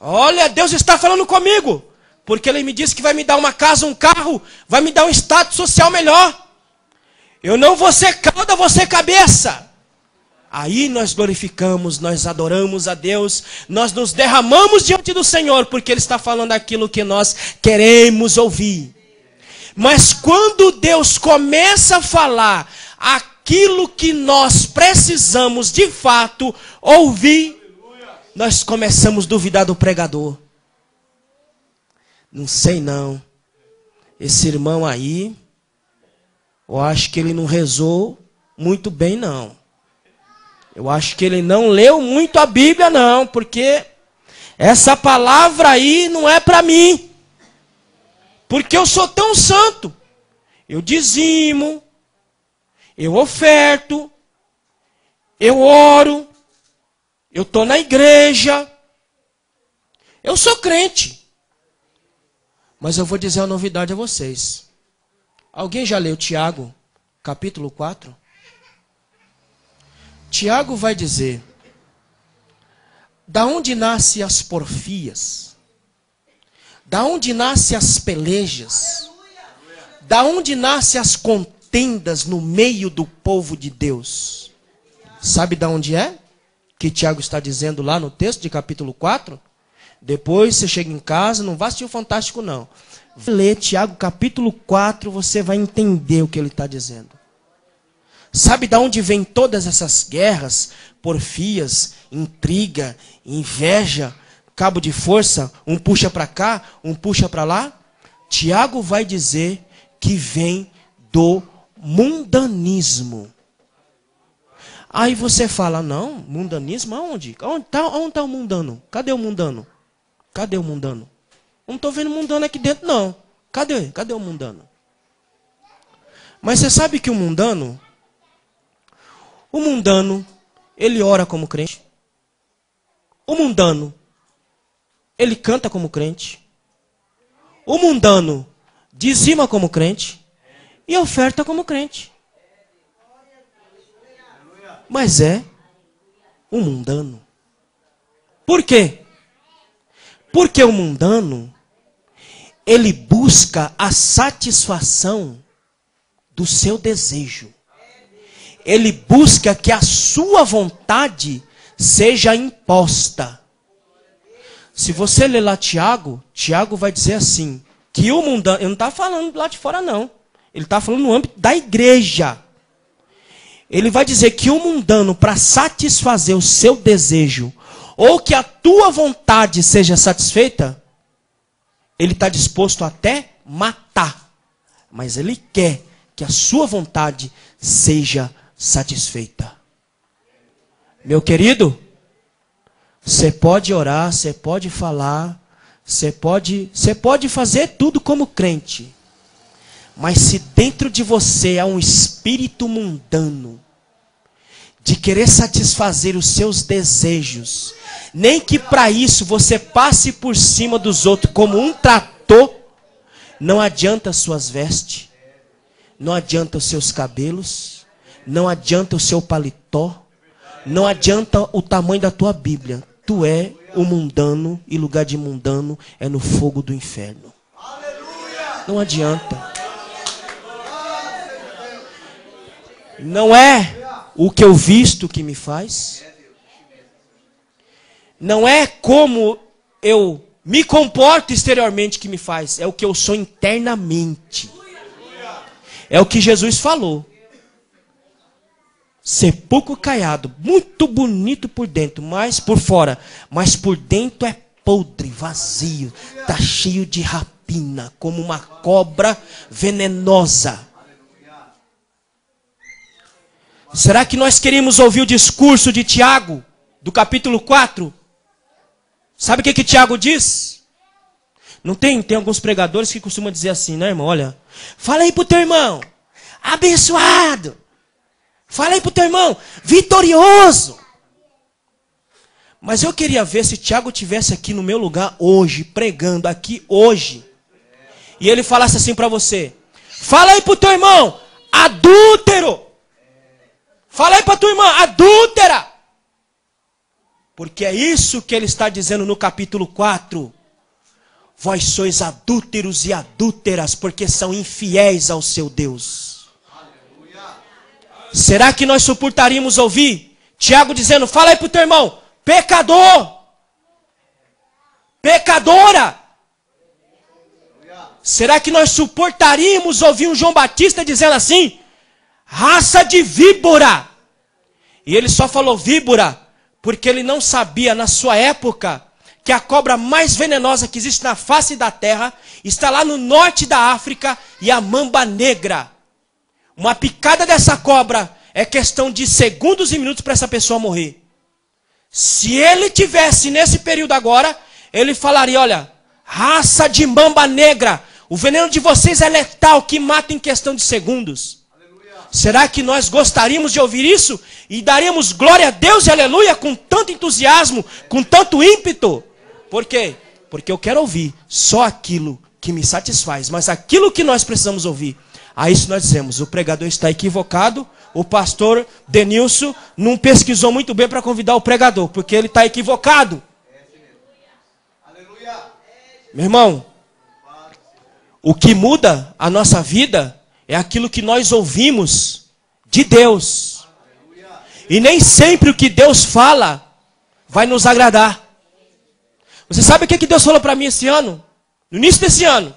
Olha, Deus está falando comigo. Porque Ele me disse que vai me dar uma casa, um carro. Vai me dar um status social melhor. Eu não vou ser cauda, vou ser cabeça. Aí nós glorificamos, nós adoramos a Deus. Nós nos derramamos diante do Senhor. Porque Ele está falando aquilo que nós queremos ouvir. Mas quando Deus começa a falar aquilo que nós precisamos de fato ouvir, nós começamos a duvidar do pregador. Não sei não. Esse irmão aí, eu acho que ele não rezou muito bem não. Eu acho que ele não leu muito a Bíblia não, porque essa palavra aí não é para mim. Porque eu sou tão santo. Eu dizimo, eu oferto, eu oro, eu estou na igreja, eu sou crente. Mas eu vou dizer uma novidade a vocês. Alguém já leu Tiago, capítulo 4? Tiago vai dizer: da onde nascem as porfias? Da onde nascem as pelejas? Da onde nascem as contendas no meio do povo de Deus? Sabe da onde é? Que Tiago está dizendo lá no texto de capítulo 4? Depois você chega em casa, não vai assistir o Fantástico não. Lê Tiago capítulo 4, você vai entender o que ele está dizendo. Sabe da onde vem todas essas guerras, porfias, intriga, inveja, cabo de força, um puxa para cá, um puxa para lá? Tiago vai dizer que vem do mundanismo. Aí você fala, não, mundanismo aonde? Onde tá o mundano? Cadê o mundano? Cadê o mundano? Não estou vendo mundano aqui dentro, não. Cadê o mundano? Mas você sabe que o mundano, ele ora como crente. O mundano, ele canta como crente. O mundano dizima como crente e oferta como crente. Mas é um mundano. Por quê? Porque o mundano, ele busca a satisfação do seu desejo. Ele busca que a sua vontade seja imposta. Se você ler lá Tiago, Tiago vai dizer assim, que o mundano, ele não está falando lá de fora não, ele está falando no âmbito da igreja. Ele vai dizer que o mundano, para satisfazer o seu desejo, ou que a tua vontade seja satisfeita, ele está disposto até matar. Mas ele quer que a sua vontade seja satisfeita. Meu querido, você pode orar, você pode falar, você pode fazer tudo como crente. Mas se dentro de você há um espírito mundano, de querer satisfazer os seus desejos, nem que para isso você passe por cima dos outros como um trator, não adianta as suas vestes, não adianta os seus cabelos, não adianta o seu paletó, não adianta o tamanho da tua Bíblia. Tu é o mundano e lugar de mundano é no fogo do inferno. Não adianta. Não é o que eu visto que me faz. Não é como eu me comporto exteriormente que me faz. É o que eu sou internamente. É o que Jesus falou. Sepulcro caiado, muito bonito por dentro, mas por fora. Mas por dentro é podre, vazio. Está cheio de rapina, como uma cobra venenosa. Será que nós queríamos ouvir o discurso de Tiago, do capítulo 4? Sabe o que Tiago diz? Não tem alguns pregadores que costumam dizer assim, né, irmão? Olha, fala aí pro teu irmão, abençoado. Fala aí pro teu irmão, vitorioso. Mas eu queria ver se Tiago estivesse aqui no meu lugar hoje, pregando aqui hoje. E ele falasse assim para você, fala aí pro teu irmão, adúltero. Fala aí para tua irmã, adúltera. Porque é isso que ele está dizendo no capítulo 4. Vós sois adúlteros e adúlteras, porque são infiéis ao seu Deus. Aleluia. Será que nós suportaríamos ouvir Tiago dizendo, fala aí para o teu irmão, pecador, pecadora? Será que nós suportaríamos ouvir um João Batista dizendo assim, raça de víbora? E ele só falou víbora porque ele não sabia na sua época que a cobra mais venenosa que existe na face da terra está lá no norte da África, e a mamba negra. Uma picada dessa cobra é questão de segundos e minutos para essa pessoa morrer. Se ele tivesse nesse período agora, ele falaria, olha, raça de mamba negra, o veneno de vocês é letal, que mata em questão de segundos. Será que nós gostaríamos de ouvir isso? E daríamos glória a Deus e aleluia com tanto entusiasmo, com tanto ímpeto? Por quê? Porque eu quero ouvir só aquilo que me satisfaz. Mas aquilo que nós precisamos ouvir, a isso nós dizemos, o pregador está equivocado, o pastor Denilson não pesquisou muito bem para convidar o pregador, porque ele está equivocado. Meu irmão, o que muda a nossa vida é aquilo que nós ouvimos de Deus. E nem sempre o que Deus fala vai nos agradar. Você sabe o que Deus falou para mim esse ano? No início desse ano.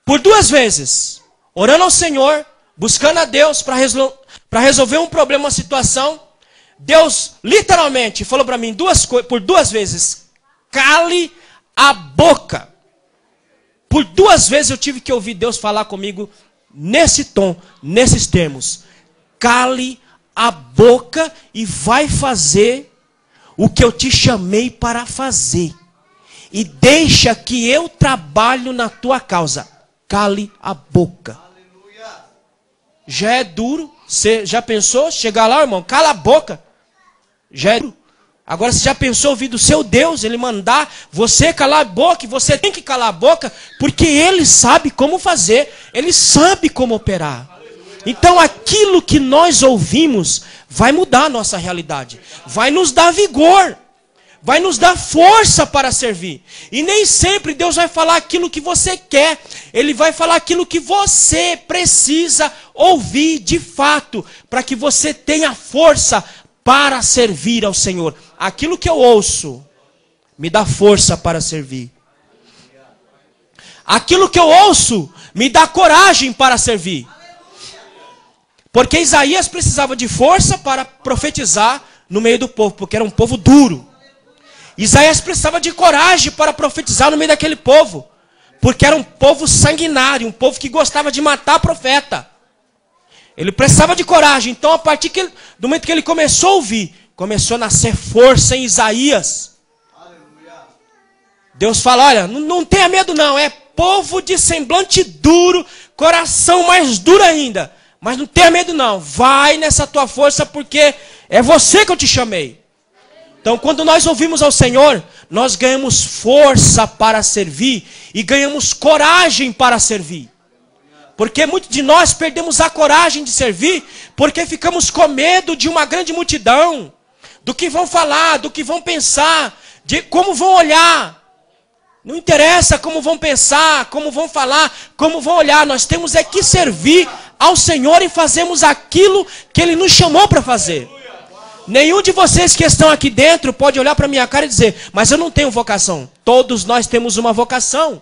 Por 2 vezes. Orando ao Senhor, buscando a Deus para resolver um problema, uma situação. Deus literalmente falou para mim por 2 vezes. Cale a boca. Por 2 vezes eu tive que ouvir Deus falar comigo nesse tom, nesses termos. Cale a boca e vai fazer o que eu te chamei para fazer. E deixa que eu trabalho na tua causa. Cale a boca. Já é duro. Você já pensou? Chegar lá, irmão, cala a boca. Já é duro. Agora, você já pensou ouvir do seu Deus, Ele mandar você calar a boca, e você tem que calar a boca, porque Ele sabe como fazer, Ele sabe como operar. Então, aquilo que nós ouvimos vai mudar a nossa realidade, vai nos dar vigor, vai nos dar força para servir. E nem sempre Deus vai falar aquilo que você quer, Ele vai falar aquilo que você precisa ouvir de fato, para que você tenha força para servir ao Senhor. Aquilo que eu ouço me dá força para servir. Aquilo que eu ouço me dá coragem para servir. Porque Isaías precisava de força para profetizar no meio do povo, porque era um povo duro. Isaías precisava de coragem para profetizar no meio daquele povo, porque era um povo sanguinário, um povo que gostava de matar profeta. Ele precisava de coragem. Então, a partir do momento que ele começou a ouvir, começou a nascer força em Isaías. Deus fala, olha, não tenha medo não, é povo de semblante duro, coração mais duro ainda. Mas não tenha medo não, vai nessa tua força, porque é você que eu te chamei. Então, quando nós ouvimos ao Senhor, nós ganhamos força para servir e ganhamos coragem para servir. Porque muitos de nós perdemos a coragem de servir porque ficamos com medo de uma grande multidão, do que vão falar, do que vão pensar, de como vão olhar. Não interessa como vão pensar, como vão falar, como vão olhar. Nós temos é que servir ao Senhor e fazermos aquilo que Ele nos chamou para fazer. Nenhum de vocês que estão aqui dentro pode olhar para a minha cara e dizer, mas eu não tenho vocação. Todos nós temos uma vocação.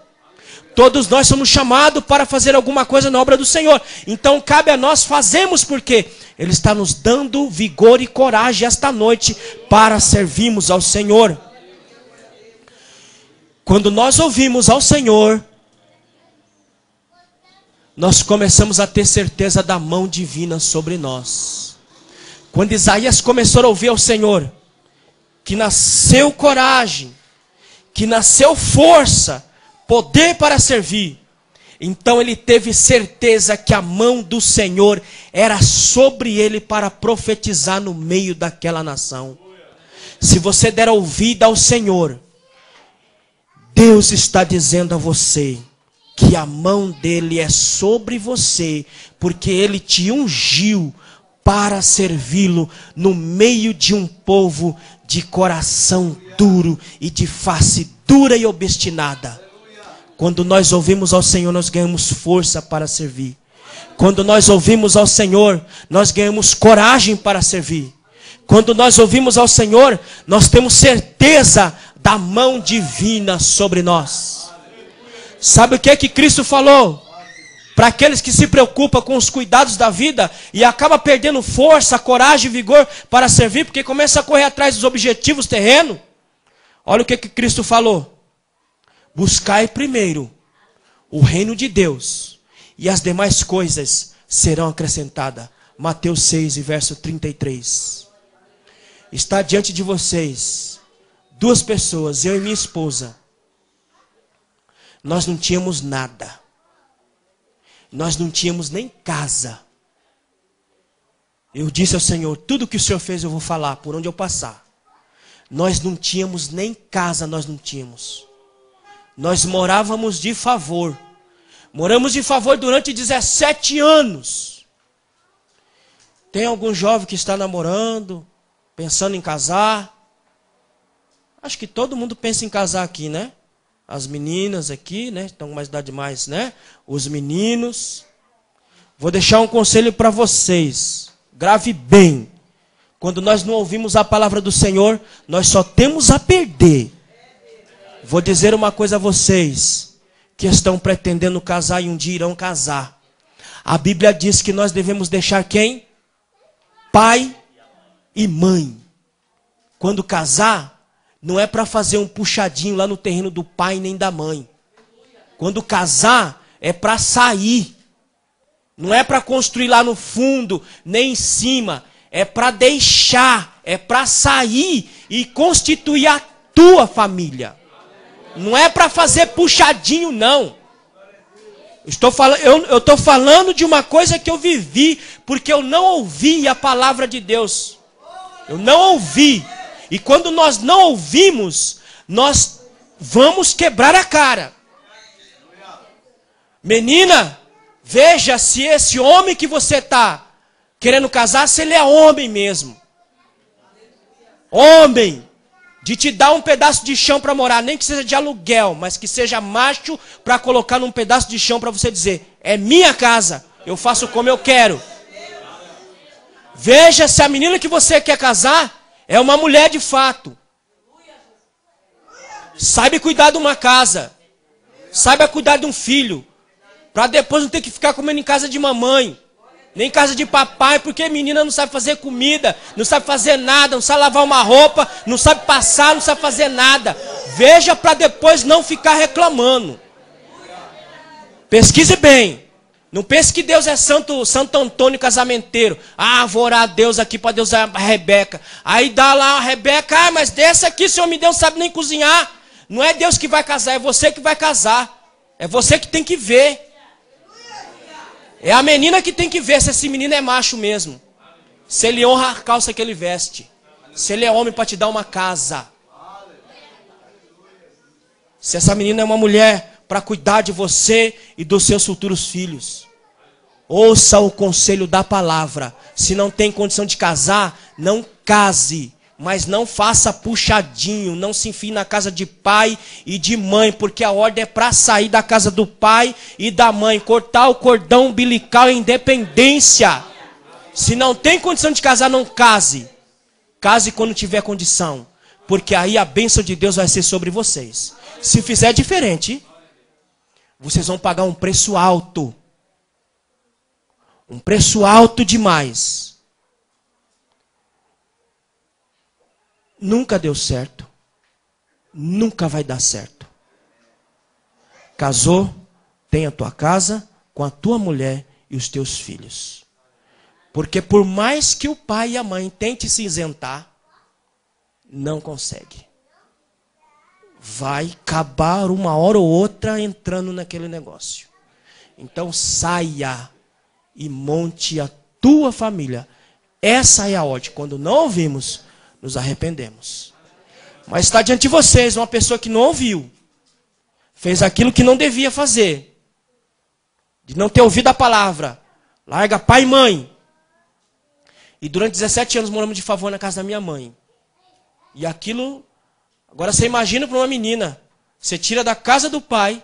Todos nós somos chamados para fazer alguma coisa na obra do Senhor. Então cabe a nós fazermos, porque Ele está nos dando vigor e coragem esta noite para servirmos ao Senhor. Quando nós ouvimos ao Senhor, nós começamos a ter certeza da mão divina sobre nós. Quando Isaías começou a ouvir ao Senhor, que nasceu coragem, que nasceu força, poder para servir, então ele teve certeza que a mão do Senhor era sobre ele para profetizar no meio daquela nação. Se você der ouvida ao Senhor, Deus está dizendo a você que a mão dele é sobre você, porque ele te ungiu para servi-lo no meio de um povo de coração duro e de face dura e obstinada. Quando nós ouvimos ao Senhor, nós ganhamos força para servir. Quando nós ouvimos ao Senhor, nós ganhamos coragem para servir. Quando nós ouvimos ao Senhor, nós temos certeza da mão divina sobre nós. Sabe o que é que Cristo falou? Para aqueles que se preocupam com os cuidados da vida e acaba perdendo força, coragem e vigor para servir, porque começa a correr atrás dos objetivos terrenos. Olha o que Cristo falou. Buscai primeiro o reino de Deus, e as demais coisas serão acrescentadas. Mateus 6, verso 33. Está diante de vocês duas pessoas, eu e minha esposa. Nós não tínhamos nada. Nós não tínhamos nem casa. Eu disse ao Senhor, tudo que o Senhor fez eu vou falar, por onde eu passar. Nós não tínhamos nem casa, nós não tínhamos. Nós morávamos de favor. Moramos de favor durante 17 anos. Tem algum jovem que está namorando, pensando em casar? Acho que todo mundo pensa em casar aqui, né? As meninas aqui, né? Estão com mais idade mais, né? Os meninos. Vou deixar um conselho para vocês. Grave bem. Quando nós não ouvimos a palavra do Senhor, nós só temos a perder. Vou dizer uma coisa a vocês que estão pretendendo casar e um dia irão casar. A Bíblia diz que nós devemos deixar quem? Pai e mãe. Quando casar, não é para fazer um puxadinho lá no terreno do pai nem da mãe. Quando casar, é para sair. Não é para construir lá no fundo, nem em cima. É para deixar, é para sair e constituir a tua família. Não é para fazer puxadinho, não. Eu estou falando de uma coisa que eu vivi, porque eu não ouvi a palavra de Deus. Eu não ouvi. E quando nós não ouvimos, nós vamos quebrar a cara. Menina, veja se esse homem que você está querendo casar, se ele é homem mesmo. Homem, de te dar um pedaço de chão para morar, nem que seja de aluguel, mas que seja macho para colocar num pedaço de chão para você dizer, é minha casa, eu faço como eu quero. Veja se a menina que você quer casar é uma mulher de fato. Saiba cuidar de uma casa. Saiba cuidar de um filho. Para depois não ter que ficar comendo em casa de mamãe. Nem em casa de papai, porque menina não sabe fazer comida. Não sabe fazer nada. Não sabe lavar uma roupa. Não sabe passar, não sabe fazer nada. Veja para depois não ficar reclamando. Pesquise bem. Não pense que Deus é Santo Antônio casamenteiro. Ah, vou orar a Deus aqui para Deus a Rebeca. Aí dá lá a Rebeca. Ah, mas dessa aqui o Senhor me deu, não sabe nem cozinhar. Não é Deus que vai casar, é você que vai casar. É você que tem que ver. É a menina que tem que ver se esse menino é macho mesmo. Se ele honra a calça que ele veste. Se ele é homem para te dar uma casa. Se essa menina é uma mulher para cuidar de você e dos seus futuros filhos. Ouça o conselho da palavra. Se não tem condição de casar, não case. Mas não faça puxadinho. Não se enfie na casa de pai e de mãe. Porque a ordem é para sair da casa do pai e da mãe. Cortar o cordão umbilical em independência. Se não tem condição de casar, não case. Case quando tiver condição. Porque aí a bênção de Deus vai ser sobre vocês. Se fizer diferente, vocês vão pagar um preço alto. Um preço alto demais. Nunca deu certo. Nunca vai dar certo. Casou, tem a tua casa com a tua mulher e os teus filhos. Porque por mais que o pai e a mãe tentem se isentar, não consegue. Vai acabar uma hora ou outra entrando naquele negócio. Então saia e monte a tua família. Essa é a ordem. Quando não ouvimos, nos arrependemos. Mas está diante de vocês uma pessoa que não ouviu. Fez aquilo que não devia fazer. De não ter ouvido a palavra. Larga pai e mãe. E durante 17 anos moramos de favor na casa da minha mãe. E aquilo... Agora você imagina para uma menina. Você tira da casa do pai.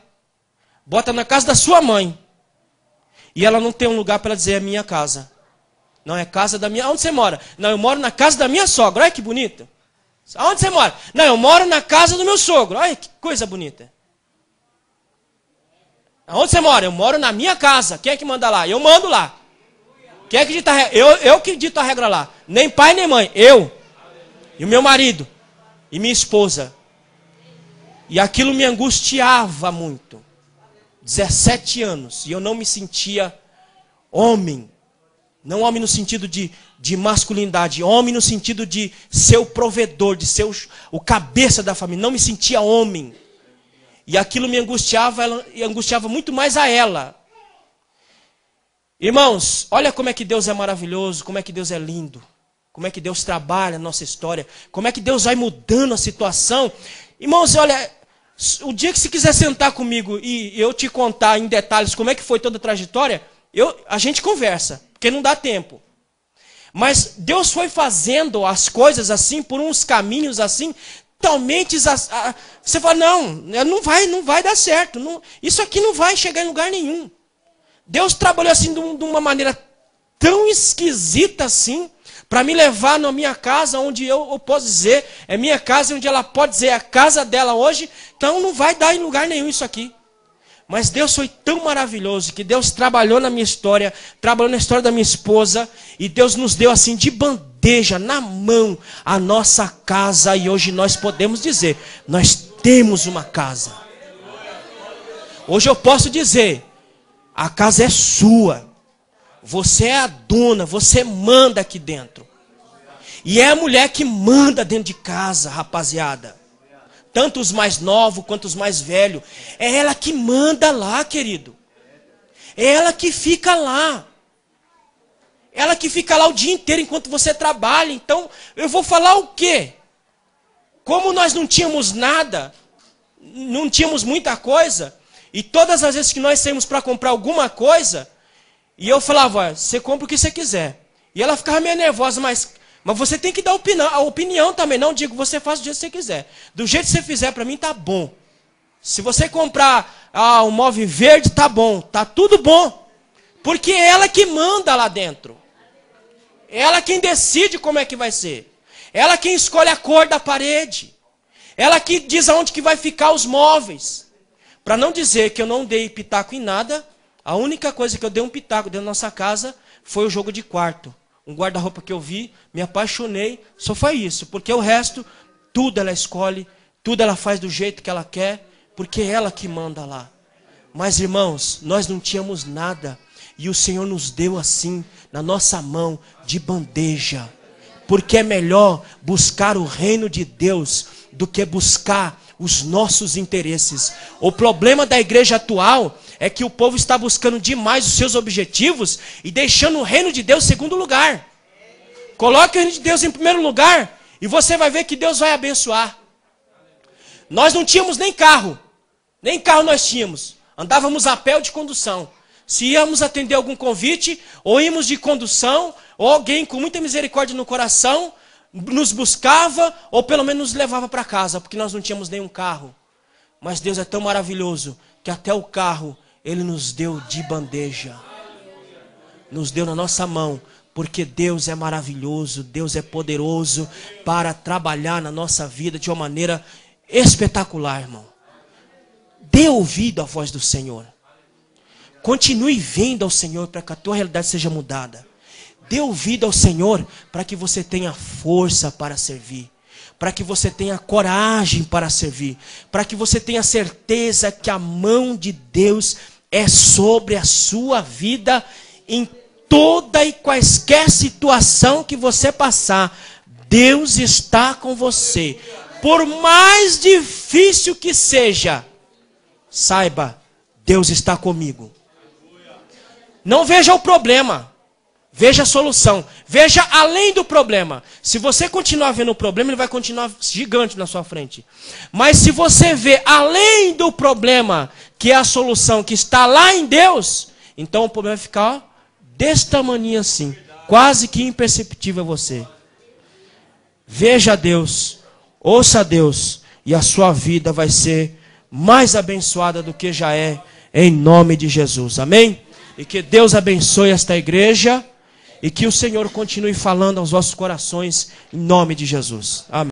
Bota na casa da sua mãe. E ela não tem um lugar para dizer é minha casa. Não, é casa da minha... Onde você mora? Não, eu moro na casa da minha sogra. Olha que bonito. Aonde você mora? Não, eu moro na casa do meu sogro. Olha que coisa bonita. Aonde você mora? Eu moro na minha casa. Quem é que manda lá? Eu mando lá. Quem é que dita a regra? Eu que dito a regra lá. Nem pai nem mãe. Eu. E o meu marido. E minha esposa. E aquilo me angustiava muito. 17 anos. E eu não me sentia homem. Não homem no sentido de masculinidade. Homem no sentido de ser o provedor, de ser o cabeça da família. Não me sentia homem. E aquilo me angustiava, e angustiava muito mais a ela. Irmãos, olha como é que Deus é maravilhoso, como é que Deus é lindo. Como é que Deus trabalha a nossa história. Como é que Deus vai mudando a situação. Irmãos, olha, o dia que você quiser sentar comigo e eu te contar em detalhes como é que foi toda a trajetória, a gente conversa, porque não dá tempo. Mas Deus foi fazendo as coisas assim, por uns caminhos assim, talmente... Você fala, não vai dar certo. Não, isso aqui não vai chegar em lugar nenhum. Deus trabalhou assim de uma maneira tão esquisita assim, para me levar na minha casa, onde eu posso dizer, é minha casa, onde ela pode dizer, é a casa dela hoje, então não vai dar em lugar nenhum isso aqui. Mas Deus foi tão maravilhoso, que Deus trabalhou na minha história, trabalhou na história da minha esposa, e Deus nos deu assim de bandeja, na mão, a nossa casa, e hoje nós podemos dizer, nós temos uma casa. Hoje eu posso dizer, a casa é sua. Você é a dona, você manda aqui dentro. E é a mulher que manda dentro de casa, rapaziada. Tanto os mais novos quanto os mais velhos. É ela que manda lá, querido. É ela que fica lá. Ela que fica lá o dia inteiro enquanto você trabalha. Então, eu vou falar o quê? como nós não tínhamos nada, não tínhamos muita coisa, e todas as vezes que nós saímos para comprar alguma coisa, e eu falava, você compra o que você quiser. E ela ficava meio nervosa, mas você tem que dar a opinião também. Não digo, você faz do jeito que você quiser. Do jeito que você fizer, para mim tá bom. Se você comprar um móvel verde, tá bom. Tá tudo bom. Porque é ela que manda lá dentro. É ela quem decide como é que vai ser. Ela quem escolhe a cor da parede. Ela que diz aonde que vai ficar os móveis. Para não dizer que eu não dei pitaco em nada, a única coisa que eu dei um pitaco dentro da nossa casa foi o jogo de quarto. Um guarda-roupa que eu vi, me apaixonei, só foi isso. Porque o resto, tudo ela escolhe, tudo ela faz do jeito que ela quer, porque é ela que manda lá. Mas irmãos, nós não tínhamos nada. E o Senhor nos deu assim, na nossa mão, de bandeja. Porque é melhor buscar o reino de Deus do que buscar os nossos interesses. O problema da igreja atual é que o povo está buscando demais os seus objetivos e deixando o reino de Deus em segundo lugar. Coloque o reino de Deus em primeiro lugar e você vai ver que Deus vai abençoar. Nós não tínhamos nem carro nós tínhamos. Andávamos a pé ou de condução. Se íamos atender algum convite, ou íamos de condução, ou alguém com muita misericórdia no coração nos buscava, ou pelo menos nos levava para casa, porque nós não tínhamos nenhum carro. Mas Deus é tão maravilhoso que até o carro Ele nos deu de bandeja. Nos deu na nossa mão, porque Deus é maravilhoso, Deus é poderoso para trabalhar na nossa vida de uma maneira espetacular, irmão. Dê ouvido à voz do Senhor. Continue vendo ao Senhor para que a tua realidade seja mudada. Dê ouvido ao Senhor para que você tenha força para servir. Para que você tenha coragem para servir. Para que você tenha certeza que a mão de Deus é sobre a sua vida em toda e quaisquer situação que você passar. Deus está com você. Por mais difícil que seja, saiba, Deus está comigo. Não veja o problema, veja a solução. Veja além do problema. Se você continuar vendo o problema, ele vai continuar gigante na sua frente. Mas se você vê além do problema, que é a solução que está lá em Deus, então o problema vai ficar desse tamanho assim, quase que imperceptível a você. Veja a Deus, ouça a Deus, e a sua vida vai ser mais abençoada do que já é, em nome de Jesus. Amém? E que Deus abençoe esta igreja e que o Senhor continue falando aos vossos corações em nome de Jesus. Amém.